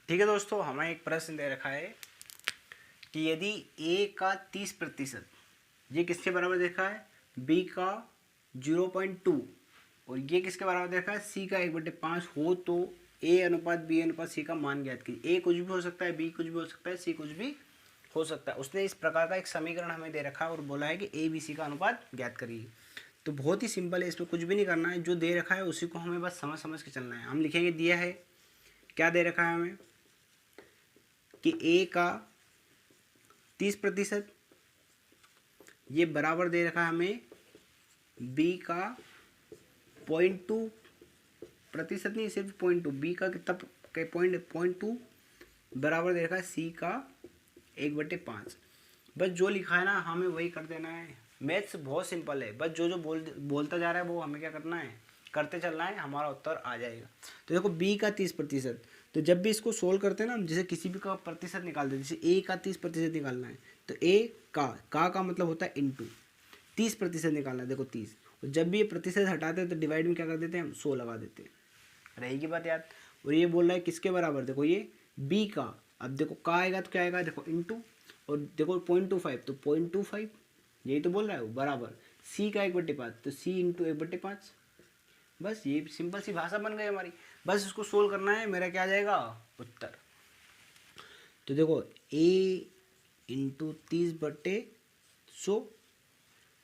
ठीक है दोस्तों, हमें एक प्रश्न दे रखा है कि यदि a का 30% ये किसके बराबर देखा है, b का 0.2 और ये किसके बराबर देखा है, c का 1/5 हो तो a अनुपात b अनुपात c का मान ज्ञात कीजिए। a कुछ भी हो सकता है, b कुछ भी हो सकता है, c कुछ भी हो सकता है। उसने इस प्रकार का एक समीकरण हमें दे रखा है और बोला है कि a b c का अनुपात ज्ञात करिए। तो बहुत ही सिंपल है, इसमें कुछ भी नहीं करना है, जो दे रखा है उसी को हमें बस समझ समझ के चलना है। हम लिखेंगे, दिया है क्या दे रखा है हमें कि a का 30% ये बराबर दे रखा है हमें b का 0.2% नहीं, सिर्फ 0.2, b का कितना 0.2 बराबर दे रखा है c का 1/5। बस जो लिखा है ना हमें वही कर देना है। मैथ्स बहुत सिंपल है, बस जो जो बोलता जा रहा है वो हमें क्या करना है, करते चलना है, हमारा उत्तर आ जाएगा। तो देखो b का 30%, तो जब भी इसको सोल्व करते हैं ना, जैसे किसी भी का प्रतिशत निकालते हैं, जैसे a का 30% निकालना है तो a का मतलब होता है इंटू 30% निकालना है। देखो 30, और जब भी ये प्रतिशत हटाते हैं तो डिवाइड में क्या कर देते हैं, हम 100 लगा देते हैं। रहेगी बात याद। और ये बोल रहा है किसके बराबर, देखो ये b का, अब देखो का आएगा तो क्या आएगा, देखो इंटू, और देखो 0.25 तो 0.25, यही तो बोल रहा है वो, बराबर c का 1/5 तो c इंटू 1/5। बस ये सिंपल सी भाषा बन गई हमारी। बस इसको सोल्व करना है, मेरा क्या आ जाएगा उत्तर। तो देखो a इंटू 30/100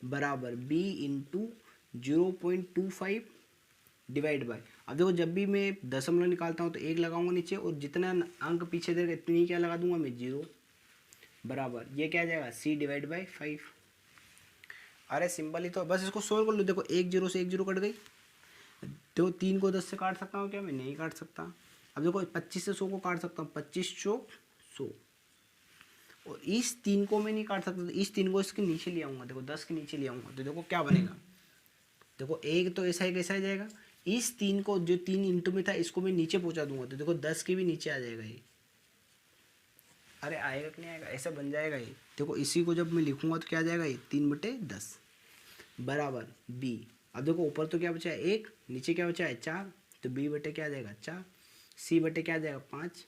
बराबर b इंटू 0.25 डिवाइड बाय, अब देखो जब भी मैं दशमलव निकालता हूँ तो 1 लगाऊंगा नीचे, और जितना अंक पीछे देगा इतनी क्या लगा दूंगा मैं, 0 बराबर ये क्या आ जाएगा c/5। अरे सिंपल ही तो, बस इसको सोल्व कर लो। देखो 1 0 से 1 0 कट गई, देखो 3 को 10 से काट सकता हूँ क्या, मैं नहीं काट सकता। अब देखो 25 से 100 को काट सकता हूँ, 25 चौक 100, और इस 3 को मैं नहीं काट सकता, तो इस 3 को इसके नीचे ले आऊँगा, देखो 10 के नीचे ले आऊँगा तो देखो क्या बनेगा, देखो एक तो ऐसा ही कैसा आ जाएगा, इस 3 को जो 3 इंटू में था इसको मैं नीचे पहुँचा दूंगा तो देखो 10 के भी नीचे आ जाएगा ये। अरे आएगा कि नहीं आएगा, ऐसा बन जाएगा ये। देखो इसी को जब मैं लिखूंगा तो क्या आ जाएगा, ये 3/10 बराबर b। अब देखो ऊपर तो क्या बचा है 1, नीचे क्या बचा है 4, तो b बटे क्या आ जाएगा 4, c बटे क्या आ जाएगा 5।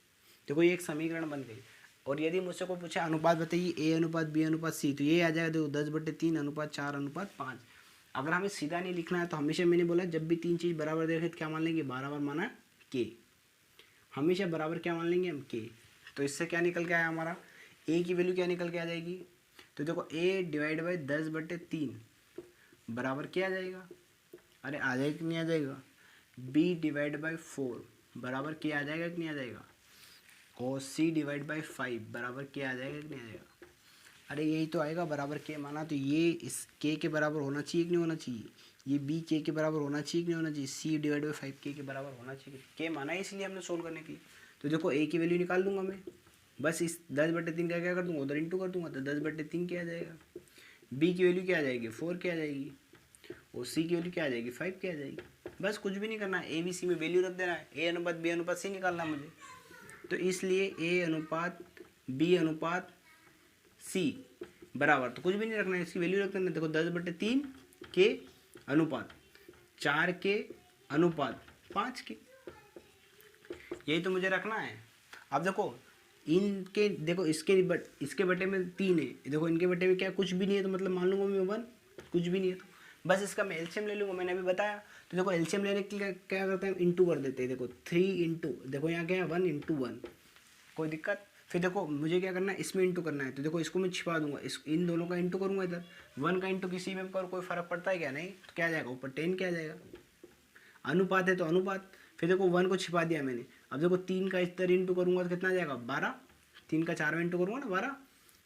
देखो ये एक समीकरण बन गई। और यदि मुझसे कोई पूछे अनुपात बताइए a अनुपात b अनुपात c, तो ये आ जाएगा देखो 10/3 अनुपात 4 अनुपात 5। अगर हमें सीधा नहीं लिखना है तो हमेशा मैंने बोला जब भी 3 चीज़ बराबर देखे तो क्या मान लेंगे, बराबर माना k, हमेशा बराबर क्या मान लेंगे हम, k। तो इससे क्या निकल के आया हमारा, a की वैल्यू क्या निकल के आ जाएगी, तो देखो a डिवाइड बाई 10/3 बराबर क्या आ जाएगा, अरे आ जाएगा कि नहीं आ जाएगा, b डिवाइड बाई 4 बराबर क्या आ जाएगा कि नहीं आ जाएगा, और c डिवाइड बाई 5 बराबर क्या आ जाएगा कि नहीं आ जाएगा। अरे यही तो आएगा बराबर के माना, तो ये इस k के बराबर होना चाहिए कि नहीं होना चाहिए, ये b k के बराबर होना चाहिए कि नहीं होना चाहिए, c डिवाइड बाई 5 k के बराबर होना चाहिए। k माना है इसलिए हमने सोल्व करने के लिए। तो देखो a की वैल्यू निकाल दूंगा मैं, बस इस 10/3 का क्या कर दूंगा, उधर इंटू कर दूंगा तो 10/3 क्या आ जाएगा, b की वैल्यू क्या आ जाएगी 4 क्या आ जाएगी, और c की वैल्यू क्या आ जाएगी 5 क्या आ जाएगी। बस कुछ भी नहीं करना है, a b c में वैल्यू रख देना है, a अनुपात b अनुपात c निकालना है मुझे। तो इसलिए a अनुपात b अनुपात c बराबर, तो कुछ भी नहीं रखना है, इसकी वैल्यू रख देना। देखो 10/3 के अनुपात 4 के अनुपात 5 के, यही तो मुझे रखना है। अब देखो इनके, देखो इसके बटे में 3 है, देखो इनके बटे में क्या कुछ भी नहीं है, तो मतलब मान लूंगा मैं 1, कुछ भी नहीं है तो बस इसका मैं एलसीएम ले लूँगा, मैंने अभी बताया। तो देखो एलसीएम लेने के लिए क्या करते हैं, इंटू कर देते हैं। देखो 3 इंटू, देखो यहाँ क्या है 1 इंटू 1, कोई दिक्कत। फिर देखो मुझे क्या करना है, इसमें इंटू करना है, तो देखो इसको मैं छिपा दूंगा, इस इन दोनों का इंटू करूंगा इधर, 1 का इंटू किसी में कर कोई फर्क पड़ता है क्या, नहीं, तो क्या आ जाएगा ऊपर 10 क्या आ जाएगा, अनुपात है तो अनुपात। फिर देखो 1 को छिपा दिया मैंने, अब देखो 3 का इधर इंटू करूंगा तो कितना आ जाएगा 12, 3 का 4 में इंटू करूंगा ना 12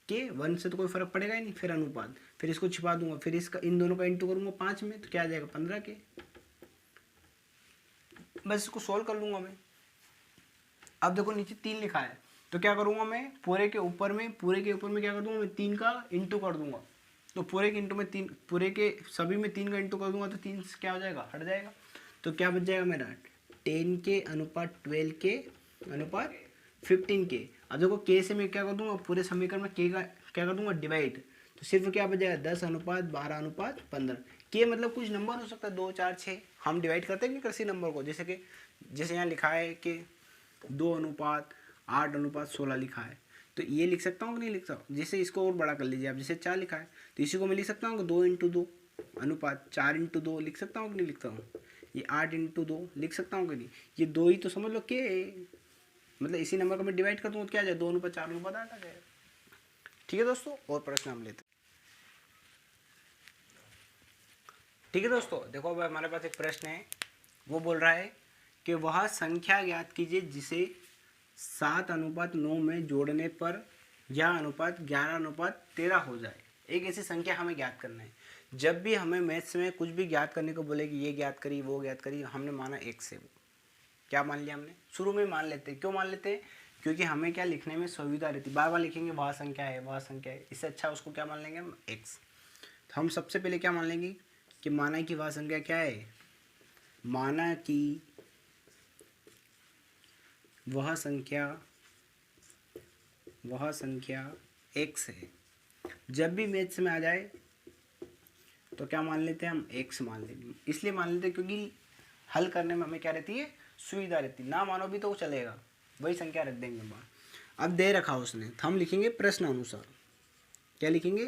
के, 1 से तो कोई फर्क पड़ेगा ही नहीं, फिर अनुपात, फिर इसको छिपा दूंगा, फिर इसका इन दोनों का इंटू करूंगा 5 में तो क्या आ जाएगा 15 के। बस इसको सोल्व कर लूंगा मैं। अब देखो नीचे 3 लिखा है, तो क्या करूंगा मैं, पूरे के ऊपर में क्या कर दूंगा मैं, 3 का इंटू कर दूंगा, तो पूरे के इंटू में 3, पूरे के सभी में 3 का इंटू कर दूंगा तो 3 से क्या हो जाएगा, हट जाएगा। तो क्या बच जाएगा मेरा 10 के अनुपात 12 के अनुपात 15 के। अब देखो के से मैं क्या कर दूंगा, पूरे समीकरण में के का क्या कर दूंगा डिवाइड, तो सिर्फ क्या बच जाएगा 10 अनुपात 12 अनुपात 15। के मतलब कुछ नंबर हो सकता है 2 4 6, हम डिवाइड करते हैं नहीं किसी नंबर को, जैसे कि जैसे यहाँ लिखा है कि 2 अनुपात 8:16 लिखा है, तो ये लिख सकता हूँ कि नहीं लिख सकता? जैसे इसको और बड़ा कर लीजिए आप, जैसे 4 लिखा है तो इसी को मैं लिख सकता हूँ कि 2:2 अनुपात 4:2 लिख सकता हूँ कि नहीं लिखता हूँ? ये 8:2 लिख सकता हूँ कि नहीं? ये 2 ही तो समझ लो के, मतलब इसी नंबर को मैं डिवाइड कर दूँ तो क्या आ जाए, 2:4:8 आ जाएगा। ठीक है दोस्तों, और प्रश्न हम लेते हैं। ठीक है दोस्तों, देखो अब हमारे पास एक प्रश्न है, वो बोल रहा है कि वह संख्या ज्ञात कीजिए जिसे 7:9 में जोड़ने पर यह अनुपात 11:13 हो जाए। एक ऐसी संख्या हमें ज्ञात करना है। जब भी हमें मैथ्स में कुछ भी ज्ञात करने को बोले कि ये ज्ञात करी वो ज्ञात करी, हमने माना एक से, क्या मान लिया हमने, शुरू में मान लेते हैं। क्यों मान लेते हैं? क्योंकि हमें क्या लिखने में सुविधा रहती, बार बार लिखेंगे वह संख्या है वह संख्या है, इससे अच्छा उसको क्या मान लेंगे हम, एक्स। तो हम सबसे पहले क्या मान लेंगे कि माना कि वह संख्या क्या है, माना कि वह संख्या एक्स है। जब भी मैथ्स में आ जाए तो क्या मान लेते हैं हम, एक्स मान लेते हैं। इसलिए मान लेते हैं क्योंकि हल करने में हमें क्या रहती है, सुविधा रहती है। ना मानो भी तो चलेगा, वही संख्या रख देंगे बाहर। अब दे रखा उसने, तो हम लिखेंगे प्रश्न अनुसार। क्या लिखेंगे,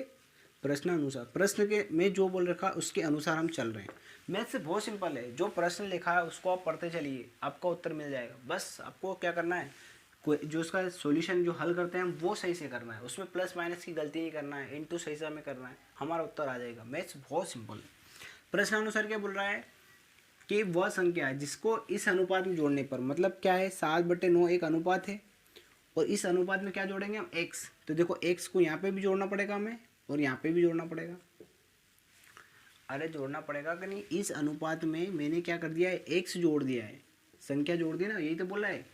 प्रश्न अनुसार। प्रश्न के में जो बोल रखा उसके अनुसार हम चल रहे हैं। मैथ से बहुत सिंपल है, जो प्रश्न लिखा है उसको आप पढ़ते चलिए, आपका उत्तर मिल जाएगा। बस आपको क्या करना है, कोई जो उसका सॉल्यूशन जो हल करते हैं हम वो सही से करना है, उसमें प्लस माइनस की गलती नहीं करना है, इनटू सही से हमें करना है, हमारा उत्तर आ जाएगा। मैथ्स बहुत सिंपल है। प्रश्न अनुसार क्या बोल रहा है कि वह संख्या है जिसको इस अनुपात में जोड़ने पर, मतलब क्या है, 7/9 एक अनुपात है और इस अनुपात में क्या जोड़ेंगे हम, एक्स। तो देखो एक्स को यहाँ पे भी जोड़ना पड़ेगा हमें और यहाँ पे भी जोड़ना पड़ेगा। अरे जोड़ना पड़ेगा कि नहीं, इस अनुपात में मैंने क्या कर दिया है, एक्स जोड़ दिया है, संख्या जोड़ दी ना, यही तो बोला है।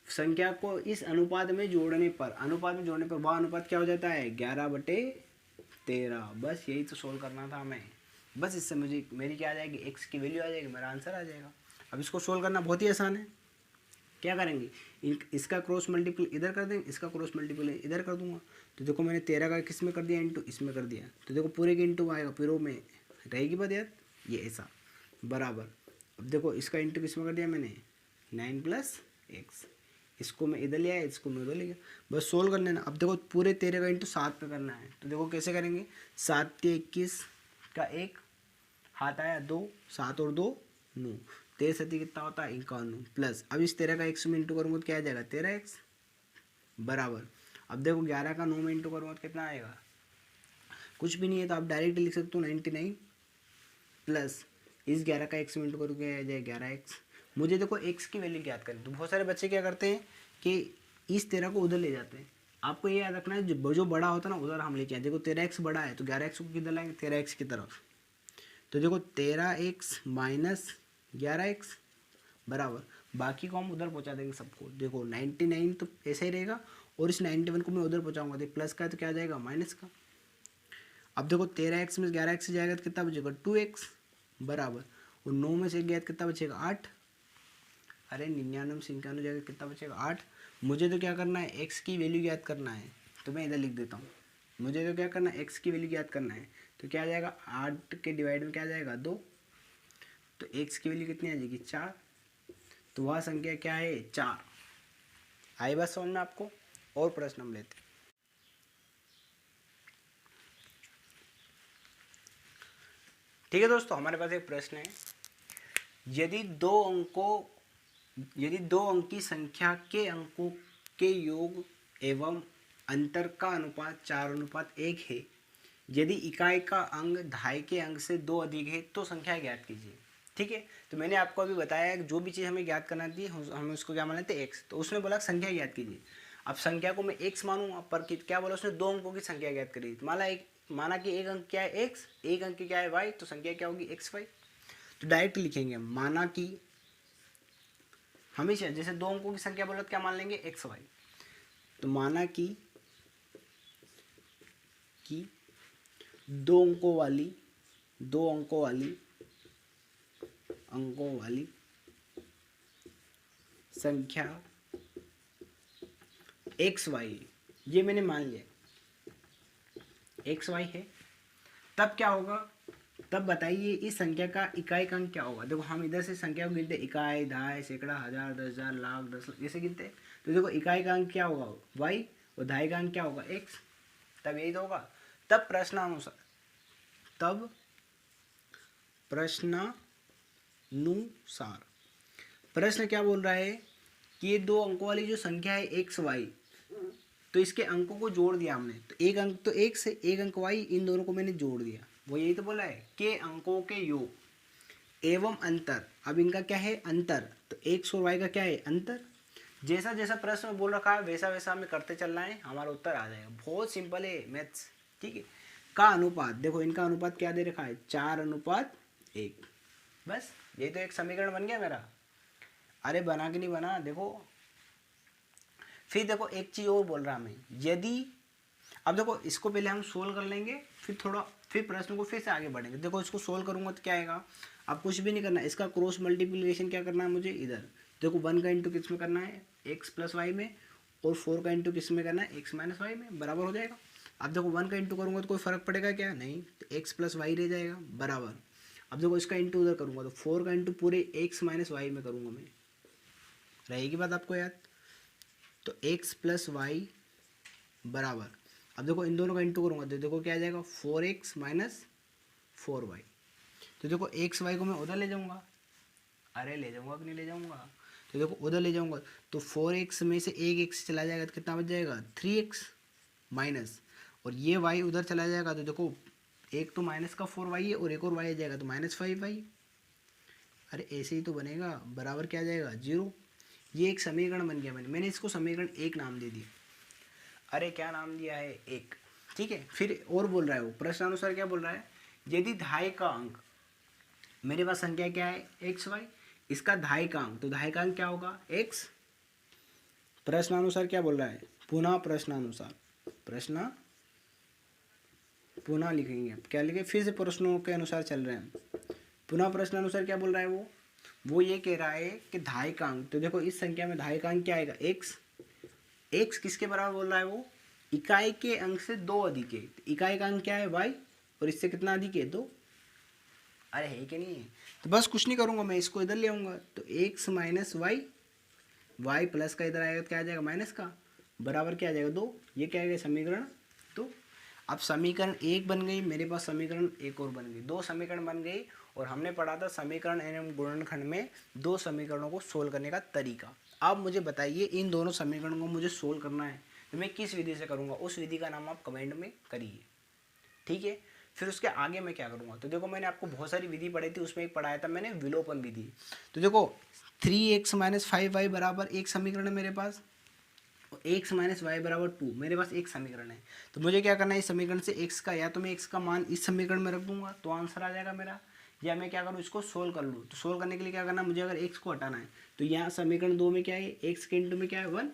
संख्या को इस अनुपात में जोड़ने पर, अनुपात में जोड़ने पर वह अनुपात क्या हो जाता है, 11/13। बस यही तो सोल्व करना था हमें। बस इससे मुझे मेरी क्या आ जाएगी, एक्स की वैल्यू आ जाएगी, मेरा आंसर आ जाएगा। अब इसको सोल्व करना बहुत ही आसान है। क्या करेंगे, इसका क्रॉस मल्टीपल इधर कर देंगे, इसका क्रॉस मल्टीपल इधर कर दूंगा। तो देखो मैंने 13 का किस में कर दिया, इंटू इसमें कर दिया, तो देखो पूरे के इंटू आएगा, फिर में रहेगी बात यार, ये ऐसा बराबर। अब देखो इसका इंटू किस में कर दिया मैंने, 9+x। इसको मैं इधर ले आया, इसको मैं उधर ले गया, बस सोल्व कर लेना। अब देखो पूरे 13 का इंटू 7 पे करना है, तो देखो कैसे करेंगे, 7 के 21 का 1 हाथ आया 2, 7 और 2 9, 13 कितना होता है 51 प्लस। अब इस 13 का x में इंटू करूँगा तो क्या आ जाएगा, 13x बराबर। अब देखो 11 का 9 में इंटू करूँगा तो कितना आएगा, कुछ भी नहीं है, तो आप डायरेक्ट लिख सकते हो 99 प्लस इस 11 का x में इंटू करूँ क्या आ जाएगा 11x। मुझे देखो x की वैल्यू याद करनी, तो बहुत सारे बच्चे क्या करते हैं कि इस 13 को उधर ले जाते हैं। आपको ये याद रखना है, जो बड़ा होता है ना उधर हम लेके आए। देखो 13x बड़ा है तो 11x को किधर लाएंगे, 13x की तरफ। तो देखो 13x माइनस 11x बराबर, बाकी को हम उधर पहुंचा देंगे सबको। देखो 99 तो ऐसा ही रहेगा और इस 91 को मैं उधर पहुंचाऊंगा, तो प्लस का है तो क्या आ जाएगा माइनस का। अब देखो 13x में 11x से जाएगा तो कितना बचेगा 2x बराबर, और 9 में से गया तो कितना बचेगा 8। अरे 99 से 91 जाएगा कितना बचेगा 8। मुझे तो क्या करना है, x की वैल्यू याद करना है, तो मैं इधर लिख देता हूँ। मुझे तो क्या करना है, x की वैल्यू याद करना है, तो क्या आ जाएगा 8 के डिवाइड में क्या आ जाएगा 2, तो x की वैल्यू कितनी आ जाएगी 4। तो वह संख्या क्या है 4। आई बात समझ में आपको। और प्रश्न हम लेते हैं। ठीक है दोस्तों, हमारे पास एक प्रश्न है, यदि दो अंकी संख्या के अंकों के योग एवं अंतर का अनुपात 4:1 है, यदि इकाई का अंक ढाई के अंक से 2 अधिक है तो संख्या ज्ञात कीजिए। ठीक है, तो मैंने आपको अभी बताया जो भी चीज़ हमें ज्ञात करना थी हमें उसको क्या मान लेते हैं एक्स। तो उसने बोला संख्या ज्ञात कीजिए। अब संख्या को मैं एक्स मानूंगा, पर क्या बोला उसने, 2 अंकों की संख्या ज्ञात करी। माना कि एक अंक क्या है एक्स, एक अंक क्या है वाई, तो संख्या क्या होगी एक्स वाई। तो डायरेक्ट लिखेंगे, माना कि हमेशा जैसे 2 अंकों की संख्या बोला तो क्या मान लेंगे एक्स वाई। तो माना कि 2 अंकों वाली संख्या एक्स वाई, ये मैंने मान लिया एक्स वाई है। तब क्या होगा, तब बताइए इस संख्या का इकाई का अंक क्या होगा। देखो हम इधर से संख्या को गिनते इकाई, दहाई, सैकड़ा, हजार, 10,000, लाख, 10 लाख ऐसे गिनते। तो देखो इकाई का अंक क्या होगा y और दहाई का अंक क्या होगा x। तब यही तो होगा। तब प्रश्नानुसार प्रश्न क्या बोल रहा है कि ये दो अंकों वाली जो संख्या है x y, तो इसके अंकों को जोड़ दिया हमने। तो एक अंक तो x है, एक अंक y, इन दोनों को मैंने जोड़ दिया। वो यही तो बोला है के अंकों के योग एवं अंतर। अब इनका क्या है अंतर, तो x और y का क्या है अंतर। जैसा जैसा प्रश्न में बोल रखा है वैसा वैसा हमें करते चलना है, हमारा उत्तर आ जाएगा। बहुत सिंपल है मैथ्स, ठीक है। का अनुपात, देखो इनका अनुपात क्या दे रखा है 4:1। बस ये तो एक समीकरण बन गया मेरा। अरे बना कि नहीं बना देखो। फिर देखो एक चीज़ और बोल रहा मैं, यदि अब देखो इसको पहले हम सोल्व कर लेंगे, फिर प्रश्न को फिर से आगे बढ़ेंगे। देखो इसको सोल्व करूंगा तो क्या आएगा, अब कुछ भी नहीं करना, इसका क्रॉस मल्टीप्लिकेशन क्या करना है मुझे इधर। देखो 1 का इंटू किस में करना है x प्लस वाई में, और 4 का इंटू किस में करना है x माइनस वाई में, बराबर हो जाएगा। अब देखो 1 का इंटू करूँगा तो कोई फर्क पड़ेगा क्या, नहीं, तो x प्लस वाई रह जाएगा बराबर। अब देखो इसका इंटू उधर करूँगा तो 4 का इंटू पूरे x माइनस वाई में करूँगा मैं, रहेगी बात आपको याद। तो x प्लस वाई बराबर, अब देखो इन दोनों का इंटू करूँगा तो देखो क्या आ जाएगा 4x माइनस 4y। तो देखो एक्स वाई को मैं उधर ले जाऊँगा, अरे ले जाऊँगा कि नहीं ले जाऊँगा, तो देखो उधर ले जाऊँगा तो 4x में से एक x चला जाएगा तो कितना बच जाएगा 3x माइनस, और ये y उधर चला जाएगा तो देखो एक तो माइनस का 4y है और एक और y आ जाएगा तो -5y। अरे ऐसे ही तो बनेगा, बराबर क्या आ जाएगा 0। ये एक समीकरण बन गया, मैंने इसको समीकरण 1 नाम दे दिया। अरे क्या नाम दिया है 1, ठीक है। फिर और बोल रहा है वो प्रश्नानुसार क्या बोल रहा है, यदि दहाई का अंक, मेरे पास संख्या क्या है एक्स वाई, इसका दहाई का अंक, तो दहाई का अंक क्या होगा x। प्रश्नानुसार क्या बोल रहा है, पुनः प्रश्नानुसार, पुनः लिखेंगे, क्या लिखे फिर से प्रश्नों के अनुसार चल रहे हैं। पुनः प्रश्नानुसार क्या बोल रहा है वो ये कह रहा है कि दहाई का अंक, तो देखो इस संख्या में दहाई का अंक क्या आएगा x किसके बराबर बोल रहा है वो, इकाई के अंक से 2 अधिक है। इकाई का अंक क्या है y, और इससे कितना अधिक है 2। अरे है कि नहीं है, तो बस कुछ नहीं करूँगा मैं, इसको इधर ले आऊँगा तो x minus y, y plus का इधर आएगा तो क्या आ जाएगा माइनस का, बराबर क्या आ जाएगा 2। ये क्या आएगा समीकरण 2। अब समीकरण 1 बन गई, मेरे पास समीकरण 1 और बन गई, 2 समीकरण बन गई। और हमने पढ़ा था समीकरण एवं गुणनखंड में 2 समीकरणों को सोल्व करने का तरीका। अब मुझे बताइए इन दोनों समीकरणों को मुझे सोल्व करना है तो मैं किस विधि से करूँगा, उस विधि का नाम आप कमेंट में करिए, ठीक है। फिर उसके आगे मैं क्या करूँगा, तो देखो मैंने आपको बहुत सारी विधि पढ़ाई थी, उसमें एक पढ़ाया था मैंने विलोपन विधि। तो देखो 3x माइनस 5y बराबर एक समीकरण है मेरे पास, और x माइनस वाई बराबर 2 मेरे पास एक समीकरण है। तो मुझे क्या करना है, इस समीकरण से x का, या तो मैं x का मान इस समीकरण में रख दूंगा तो आंसर आ जाएगा मेरा, या मैं क्या करूँ इसको सोल्व कर लूँ। तो सोल्व करने के लिए क्या करना है मुझे, अगर x को हटाना है तो यहाँ समीकरण 2 में क्या है x के इंटू में क्या है 1,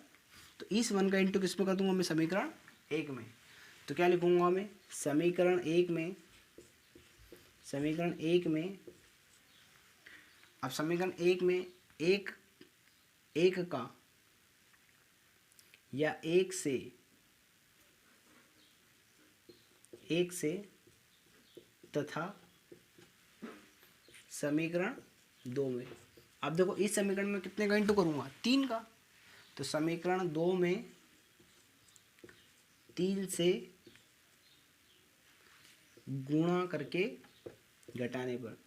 तो इस 1 का इंटू किस में कर दूंगा मैं समीकरण 1 में। तो क्या लिखूंगा मैं समीकरण 1 में, अब समीकरण 1 में एक का या एक से तथा समीकरण 2 में, अब देखो इस समीकरण में कितने का इंटू करूंगा 3 का, तो समीकरण 2 में 3 से गुणा करके घटाने पर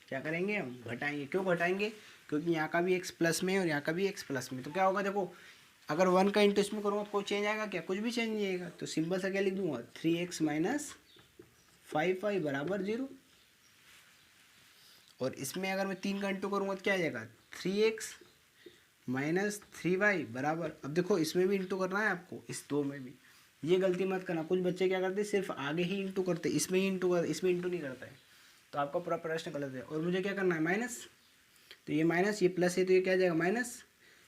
क्या करेंगे हम घटाएंगे। क्यों घटाएंगे, क्योंकि यहाँ का भी x प्लस में और यहाँ का भी x प्लस में, तो क्या होगा देखो अगर 1 का इंटू इसमें करूँगा तो कोई चेंज आएगा क्या, कुछ भी चेंज नहीं आएगा। तो सिंपल सा क्या लिख दूंगा 3x माइनस 5y बराबर 0, और इसमें अगर मैं 3 का इंटू करूँगा तो क्या आ जाएगा 3x माइनस 3y बराबर, अब देखो इसमें भी इंटू करना है आपको, इस 2 में भी, ये गलती मत करना। कुछ बच्चे क्या करते हैं सिर्फ आगे ही इंटू करते, इसमें ही इंटू कर, इसमें इंटू नहीं करता है, तो आपका पूरा प्रश्न गलत है। और मुझे क्या करना है माइनस, तो ये माइनस, ये प्लस है तो ये क्या आ जाएगा माइनस,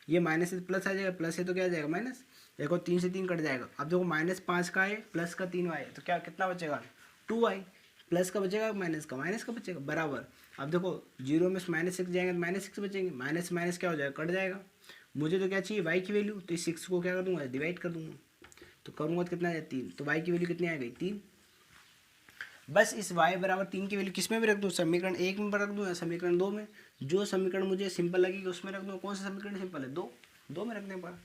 ये माइनस से प्लस आ जाएगा, प्लस है तो क्या आ जाएगा माइनस। देखो 3 से 3 कट जाएगा, अब देखो -5 का है प्लस का 3y है तो क्या कितना बचेगा 2y, प्लस का बचेगा माइनस का बचेगा बराबर। अब देखो 0 में -6 जाएंगे तो -6 बचेंगे, माइनस माइनस क्या हो जाएगा कट जाएगा, मुझे तो क्या चाहिए, y की वैल्यू, तो इस 6 को क्या कर दूंगा, डिवाइड कर दूंगा, तो करूँगा तो कितना है 3, तो y की वैल्यू कितनी आ गई 3। बस इस y बराबर 3 की वैल्यू किस में भी रख दूँ, समीकरण 1 में रख दूँ या समीकरण 2 में, जो समीकरण मुझे सिंपल लगेगी उसमें रख दूँ। कौन सा समीकरण सिंपल है, 2 में रखने पर,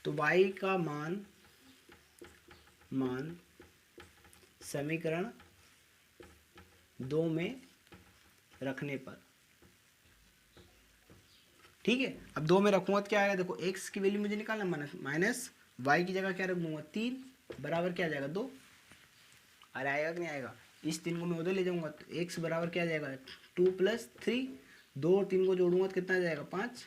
तो y का मान समीकरण 2 में रखने पर, ठीक है। अब 2 में रखूँगा तो क्या आएगा, देखो x की वैल्यू मुझे निकालना, माइनस y की जगह क्या रख दूंगा 3 बराबर क्या आ जाएगा 2। अरे आएगा कि नहीं आएगा, इस 3 को मैं उधर ले जाऊंगा तो x बराबर क्या आ जाएगा 2 + 3, 2 और 3 को जोड़ूंगा तो कितना आ जाएगा 5,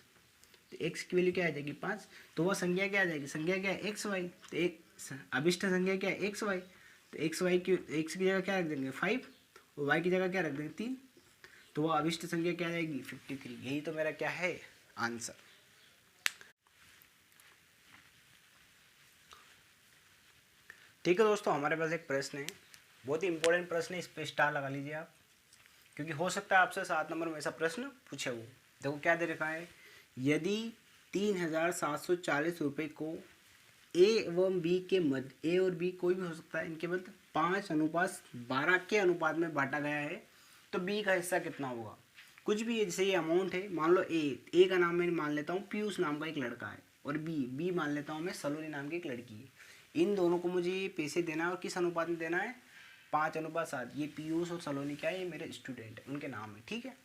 तो x की वैल्यू क्या आ जाएगी 5। तो वह संख्या क्या आ जाएगी, संख्या क्या है x y, तो एक अभिष्ट संख्या क्या है x y, तो x की जगह क्या रख देंगे 5 और y की जगह क्या रख देंगे 3, तो वह अभिष्ट संख्या क्या आ जाएगी 53। यही तो मेरा क्या है आंसर। ठीक है दोस्तों, हमारे पास एक प्रश्न है, बहुत ही इंपॉर्टेंट प्रश्न है, इस पर स्टार लगा लीजिए आप, क्योंकि हो सकता है आपसे 7 नंबर में ऐसा प्रश्न पूछे हो। देखो क्या दे रखा है, यदि 3740 रुपये को ए एवं बी के मध्य, ए और बी कोई भी हो सकता है, इनके मध्य 5:12 के अनुपात में बांटा गया है, तो बी का हिस्सा कितना होगा। कुछ भी है, जैसे ये अमाउंट है, मान लो ए का नाम मैं मान लेता हूँ पीयूष नाम का एक लड़का है, और बी मान लेता हूँ मैं सलोनी नाम की एक लड़की है। इन दोनों को मुझे ये पैसे देना है, और किस अनुपात में देना है 5:7। ये पीयूष और सलोनी क्या है, ये मेरे स्टूडेंट है, उनके नाम है, ठीक है,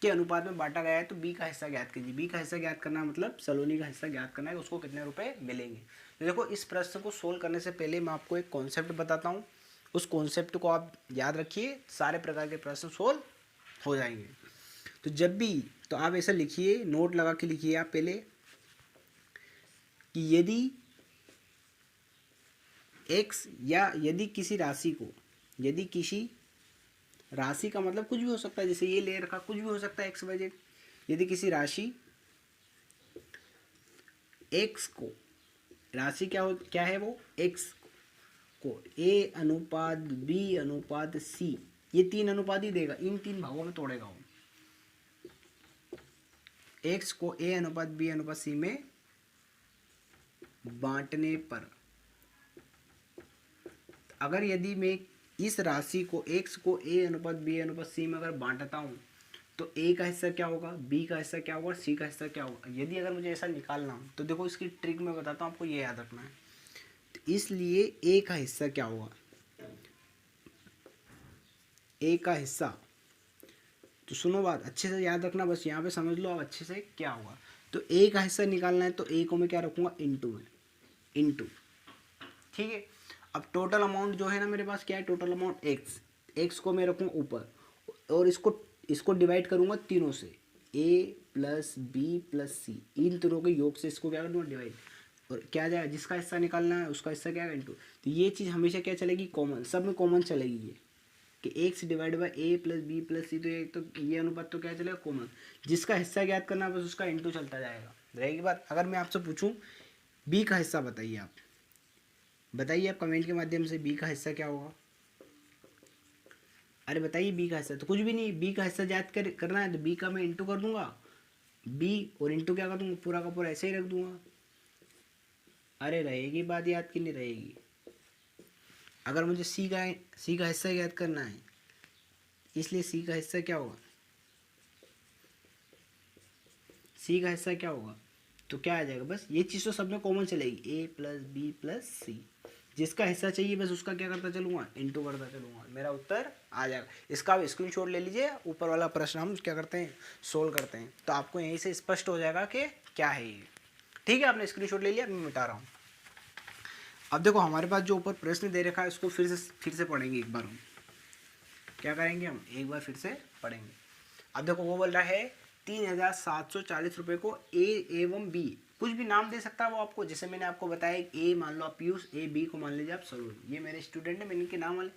के अनुपात में बांटा गया है, तो बी का हिस्सा ज्ञात कीजिए। बी का हिस्सा ज्ञात करना मतलब सलोनी का हिस्सा ज्ञात करना है, उसको कितने रुपए मिलेंगे। तो देखो इस प्रश्न को सोल्व करने से पहले मैं आपको एक कॉन्सेप्ट बताता हूँ, उस कॉन्सेप्ट को आप याद रखिए, सारे प्रकार के प्रश्न सोल्व हो जाएंगे। तो जब भी, तो आप ऐसा लिखिए, नोट लगा के लिखिए आप पहले कि यदि x या यदि किसी राशि को, यदि किसी राशि का मतलब कुछ भी हो सकता है, जैसे ये ले रखा कुछ भी हो सकता है x y z, यदि किसी राशि x को, राशि क्या है वो x को a अनुपात b अनुपात c, ये 3 अनुपात ही देगा, इन 3 भागों में तोड़ेगा वो, x को a अनुपात b अनुपात c में बांटने पर, अगर यदि मैं इस राशि को x को a अनुपात b अनुपात c में अगर बांटता हूँ, तो a का हिस्सा क्या होगा, b का हिस्सा क्या होगा, c का हिस्सा क्या होगा। यदि अगर मुझे ऐसा निकालना हो तो देखो इसकी ट्रिक मैं बताता हूँ, आपको ये याद रखना है। तो इसलिए a का हिस्सा क्या होगा, a का हिस्सा, तो सुनो बात अच्छे से याद रखना, बस यहाँ पे समझ लो आप अच्छे से क्या होगा। तो a का हिस्सा निकालना है, तो a को मैं क्या रखूँगा इंटू में, इंटू, ठीक है। अब टोटल अमाउंट जो है ना मेरे पास क्या है, टोटल अमाउंट x को मैं रखूँगा ऊपर, और इसको डिवाइड करूँगा तीनों से, a प्लस बी प्लस सी, इन तीनों के योग से इसको क्या कर दूँगा डिवाइड, और क्या जाएगा जिसका हिस्सा निकालना है उसका हिस्सा क्या है इंटू। तो ये चीज़ हमेशा क्या चलेगी, कॉमन, सब में कॉमन चलेगी ये, कि x divide by a plus B plus C, तो ये अनुपात तो क्या चलेगा कॉमन, जिसका हिस्सा ज्ञात करना है बस उसका इंटू चलता जाएगा। रहेगी बात। अगर मैं आपसे पूछूं b का हिस्सा बताइए, आप बताइए, आप कमेंट के माध्यम से b का हिस्सा क्या होगा। अरे बताइए b का हिस्सा, तो कुछ भी नहीं, b का हिस्सा ज्ञात करना है, तो b का मैं इंटू कर दूंगा, b और इंटू क्या कर दूंगा, पूरा का पूरा ऐसे ही रख दूंगा। अरे रहेगी बात याद कि नहीं रहेगी। अगर मुझे c का हिस्सा याद करना है, इसलिए c का हिस्सा क्या होगा, c का हिस्सा क्या होगा, तो क्या आ जाएगा, बस ये चीज़ तो सब में कॉमन चलेगी, a प्लस बी प्लस सी, जिसका हिस्सा चाहिए बस उसका क्या करता चलूँगा इंटू करता चलूँगा, मेरा उत्तर आ जाएगा। इसका आप स्क्रीनशॉट ले लीजिए, ऊपर वाला प्रश्न हम क्या करते हैं सोल्व करते हैं, तो आपको यहीं से स्पष्ट हो जाएगा कि क्या है ये। ठीक है, आपने स्क्रीनशॉट ले लिया, मैं मिटा रहा हूँ। अब देखो हमारे पास जो ऊपर प्रश्न दे रखा है उसको फिर से पढ़ेंगे एक बार, हम क्या करेंगे, हम एक बार फिर से पढ़ेंगे। अब देखो वो बोल रहा है 3740 रुपये को ए एवं बी, कुछ भी नाम दे सकता है वो आपको, जैसे मैंने आपको बताया ए मान लो आप पीयूष, ए बी को मान लीजिए आप सलोनी, ये मेरे स्टूडेंट है, मैंने इनके नाम वाले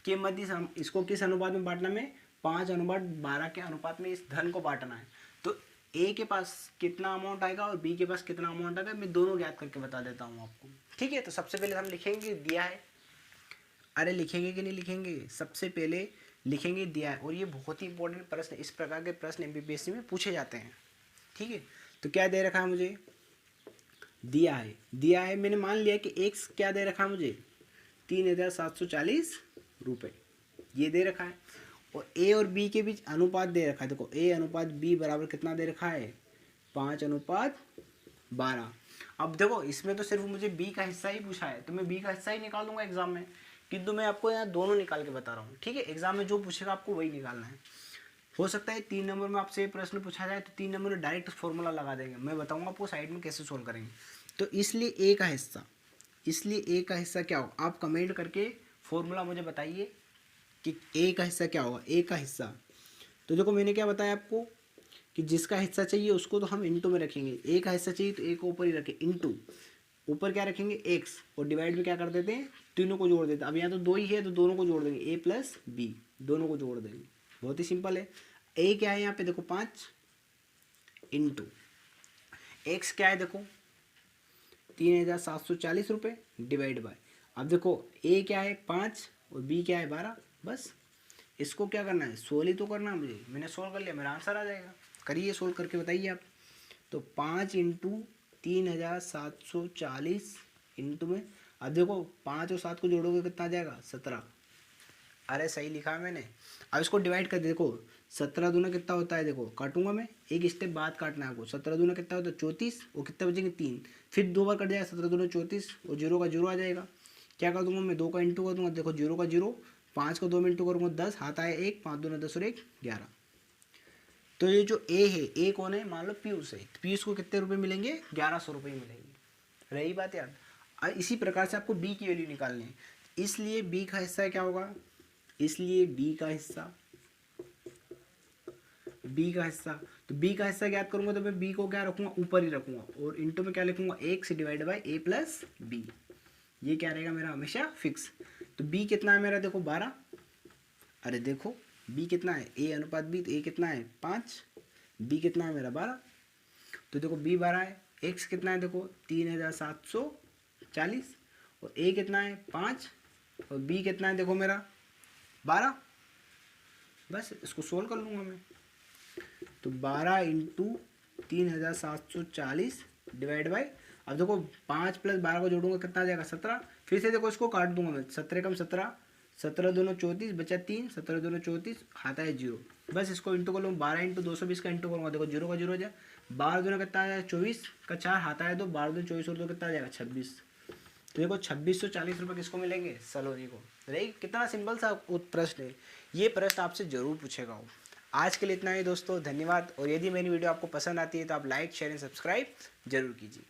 के मध्य इसको किस अनुपात में बांटना में 5:12 के अनुपात में इस धन को बांटना है। तो ए के पास कितना अमाउंट आएगा और बी के पास कितना अमाउंट आएगा, मैं दोनों ज्ञात करके बता देता हूँ आपको। ठीक है, तो सबसे पहले हम लिखेंगे दिया है, अरे लिखेंगे कि नहीं लिखेंगे, सबसे पहले लिखेंगे दिया है, और ये बहुत ही इंपॉर्टेंट प्रश्न, इस प्रकार के प्रश्न एमपीपीएससी में पूछे जाते हैं। ठीक है, तो क्या दे रखा है मुझे दिया है मैंने मान लिया कि एक्स क्या दे रखा है मुझे 3,740 रुपये, ये दे रखा है। और ए और बी के बीच अनुपात दे रखा है, देखो ए अनुपात बी बराबर कितना दे रखा है 5:12। अब देखो इसमें तो सिर्फ मुझे बी का हिस्सा ही पूछा है, तो मैं बी का हिस्सा ही निकाल दूंगा एग्जाम में, किंतु मैं आपको यहाँ दोनों निकाल के बता रहा हूँ, ठीक है। एग्जाम में जो पूछेगा आपको वही निकालना है। हो सकता है 3 नंबर में आपसे प्रश्न पूछा जाए तो 3 नंबर में डायरेक्ट फॉर्मूला लगा देंगे, मैं बताऊंगा आपको साइड में कैसे सोल्व करेंगे। तो इसलिए ए का हिस्सा क्या होगा, आप कमेंट करके फॉर्मूला मुझे बताइए कि ए का हिस्सा क्या होगा। ए का हिस्सा तो देखो मैंने क्या बताया आपको कि जिसका हिस्सा चाहिए उसको तो हम इंटू में रखेंगे, ए का हिस्सा चाहिए तो ए को ऊपर ही रखें, इंटू ऊपर क्या रखेंगे एक्स, और डिवाइड में क्या कर देते हैं तीनों को जोड़ देते हैं। अब यहाँ तो 2 ही है तो दोनों को जोड़ देंगे, ए प्लस बी दोनों को जोड़ देंगे, बहुत ही सिंपल है। ए क्या है यहाँ पे देखो 5 इंटू एक्स क्या है देखो 3,740 रुपये डिवाइड बाय, अब देखो ए क्या है 5 और बी क्या है 12, बस इसको क्या करना है सोल्व ही तो करना है मुझे, मैंने सोल्व कर लिया मेरा आंसर आ जाएगा। करिए सोल्व करके बताइए आप। तो 5 इंटू 3,740 इंटू में, अब देखो 5 और 7 को जोड़ोगे कितना आ जाएगा 17, अरे सही लिखा है मैंने। अब इसको डिवाइड कर देखो 17 दूना कितना होता है, देखो काटूंगा मैं एक स्टेप बाद काटना है आपको। 17 दूना कितना होता है 34, और कितना बचेंगे 3, फिर 2 बार कट जाएगा 17 दूना 34 और 0 का 0 आ जाएगा। क्या कर दूंगा मैं 2 का इंटू कर दूंगा, देखो 0 का 0, 5 को 2 में इंटू करूँगा 10, हाथ आया 1, 5 दूना 10 और 1 11। तो ये जो ए है, ए कौन है मान लो पीयूष है, पीयूष को कितने रुपए मिलेंगे 1100 रुपये मिलेंगे, रही बात याद। और इसी प्रकार से आपको बी की वैल्यू निकालनी है, इसलिए बी का हिस्सा क्या होगा, इसलिए बी का हिस्सा तो बी का हिस्सा याद करूंगा तो मैं बी को क्या रखूंगा ऊपर ही रखूंगा, और इंटू में क्या लिखूंगा x divide by a plus b, ये क्या रहेगा मेरा हमेशा फिक्स। तो बी कितना है मेरा देखो 12, अरे देखो बी कितना है ए अनुपात बी, तो ए कितना है 5, बी कितना है मेरा 12, तो देखो बी 12 है, एक्स कितना है देखो 3,740, और ए कितना है 5, और बी कितना है देखो मेरा 12, बस इसको सोल्व कर लूँगा मैं। तो 12 इंटू 3,740 डिवाइड बाई, अब देखो 5 प्लस 12 को जोड़ूंगा कितना आ जाएगा 17, फिर से देखो इसको काट दूंगा मैं 17 कम 17, 17 दूनो 34 बचा 3, 17 दूनो 34 आता है 0, बस इसको इंटू कर लूँ 12 इंटू 220 का इंटू करूँगा, देखो 0 का 0 हो जाए, 12 दूना कितना आ जाएगा 24 का 4 हाथ आया 2, 12 दूनो 24 और 2 कितना आ जाएगा 26। तो देखो 2640 रुपये किसको मिलेंगे सलोनी को। रही कितना सिंपल सा प्रश्न है, ये प्रश्न आपसे जरूर पूछेगा हो। आज के लिए इतना ही दोस्तों, धन्यवाद। और यदि मेरी वीडियो आपको पसंद आती है तो आप लाइक शेयर एंड सब्सक्राइब जरूर कीजिए।